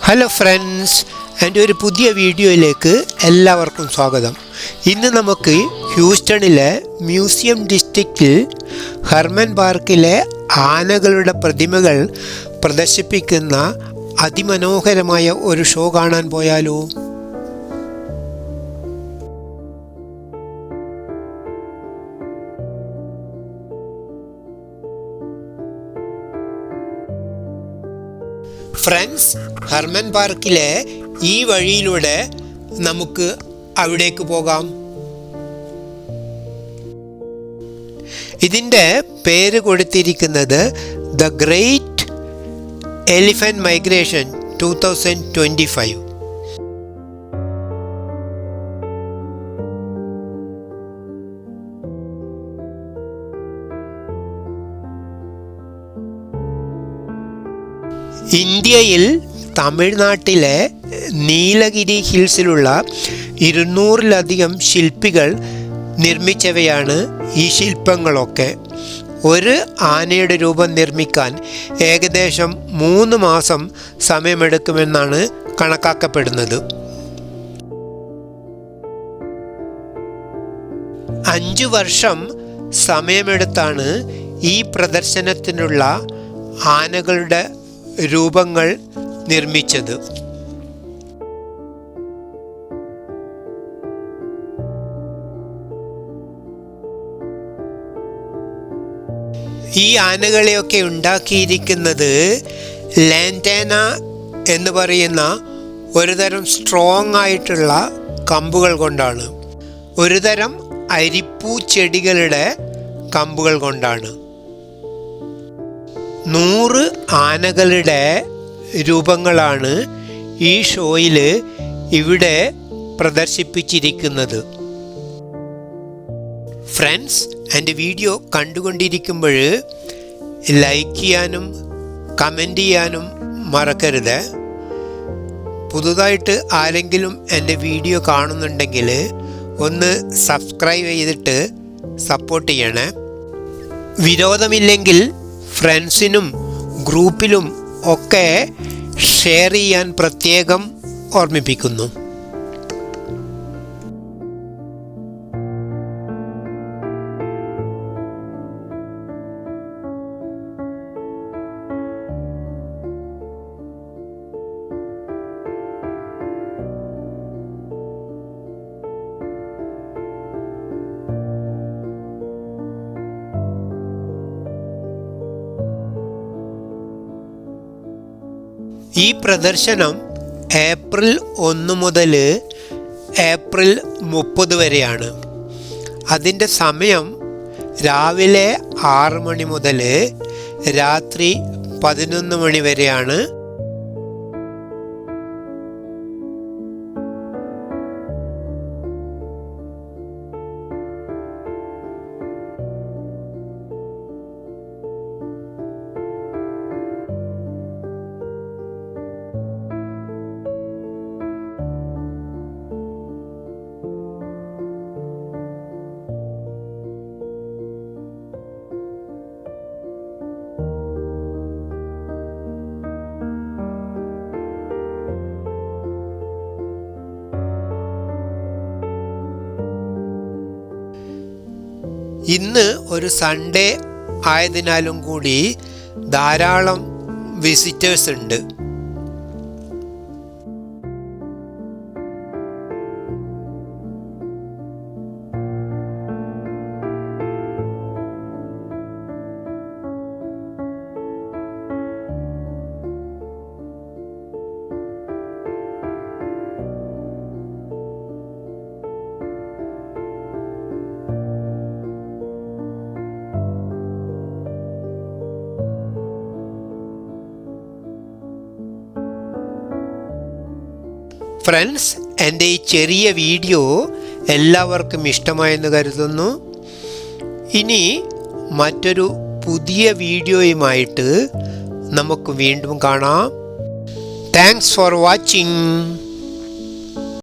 Hello friends, എൻ്റെ ഒരു പുതിയ വീഡിയോയിലേക്ക് എല്ലാവർക്കും സ്വാഗതം. ഇന്ന് നമുക്ക് ഹ്യൂസ്റ്റണിലെ മ്യൂസിയം ഡിസ്ട്രിക്റ്റിൽ ഹെർമൻ പാർക്കിലെ ആനകളുടെ പ്രതിമകൾ പ്രദർശിപ്പിക്കുന്ന അതിമനോഹരമായ ഒരു ഷോ കാണാൻ പോയാലോ? ഫ്രണ്ട്സ്, ഹെർമൻ പാർക്കിലെ ഈ വഴിയിലൂടെ നമുക്ക് അവിടേക്ക് പോകാം. ഇതിൻ്റെ പേര് കൊടുത്തിരിക്കുന്നത് ദ ഗ്രേറ്റ് എലിഫന്റ് മൈഗ്രേഷൻ 2025. ഇന്ത്യയിൽ തമിഴ്നാട്ടിലെ നീലഗിരി ഹിൽസിലുള്ള 200-ലധികം ശില്പികൾ നിർമ്മിച്ചവയാണ് ഈ ശില്പങ്ങളൊക്കെ. ഒരു ആനയുടെ രൂപം നിർമ്മിക്കാൻ ഏകദേശം 3 മാസം സമയമെടുക്കുമെന്നാണ് കണക്കാക്കപ്പെടുന്നത്. 5 വർഷം സമയമെടുത്താണ് ഈ പ്രദർശനത്തിനുള്ള ആനകളുടെ രൂപങ്ങൾ നിർമ്മിച്ചത്. ഈ ആനകളെയൊക്കെ ഉണ്ടാക്കിയിരിക്കുന്നത് ലാന്റേന എന്ന് പറയുന്ന ഒരുതരം സ്ട്രോങ് ആയിട്ടുള്ള കമ്പുകൾ കൊണ്ടാണ്. ഒരുതരം അരിപ്പൂ ചെടികളുടെ കമ്പുകൾ കൊണ്ടാണ്. 100 ആനകളുടെ രൂപങ്ങളാണ് ഈ ഷോയിൽ ഇവിടെ പ്രദർശിപ്പിച്ചിരിക്കുന്നത്. ഫ്രണ്ട്സ്, എൻ്റെ വീഡിയോ കണ്ടുകൊണ്ടിരിക്കുമ്പോൾ ലൈക്ക് ചെയ്യാനും കമൻറ്റ് ചെയ്യാനും മറക്കരുത്. പുതുതായിട്ട് ആരെങ്കിലും എൻ്റെ വീഡിയോ കാണുന്നുണ്ടെങ്കിൽ ഒന്ന് സബ്സ്ക്രൈബ് ചെയ്തിട്ട് സപ്പോർട്ട് ചെയ്യണേ. വിരോധമില്ലെങ്കിൽ ഫ്രണ്ട്സിനും ഗ്രൂപ്പിലും ഒക്കെ ഷെയർ ചെയ്യാൻ പ്രത്യേകം ഓർമ്മിപ്പിക്കുന്നു. ഈ പ്രദർശനം ഏപ്രിൽ 1 മുതൽ ഏപ്രിൽ 30 വരെയാണ്. അതിൻ്റെ സമയം രാവിലെ 6 മണി മുതൽ രാത്രി 11 മണി വരെയാണ്. ഇന്ന് ഒരു സൺഡേ ആയതിനാലും കൂടി ധാരാളം വിസിറ്റേഴ്സ് ഉണ്ട്. ഫ്രണ്ട്സ്, എൻ്റെ ഈ ചെറിയ വീഡിയോ എല്ലാവർക്കും ഇഷ്ടമായെന്ന് കരുതുന്നു. ഇനി മറ്റൊരു പുതിയ വീഡിയോയുമായിട്ട് നമുക്ക് വീണ്ടും കാണാം. Thanks for watching.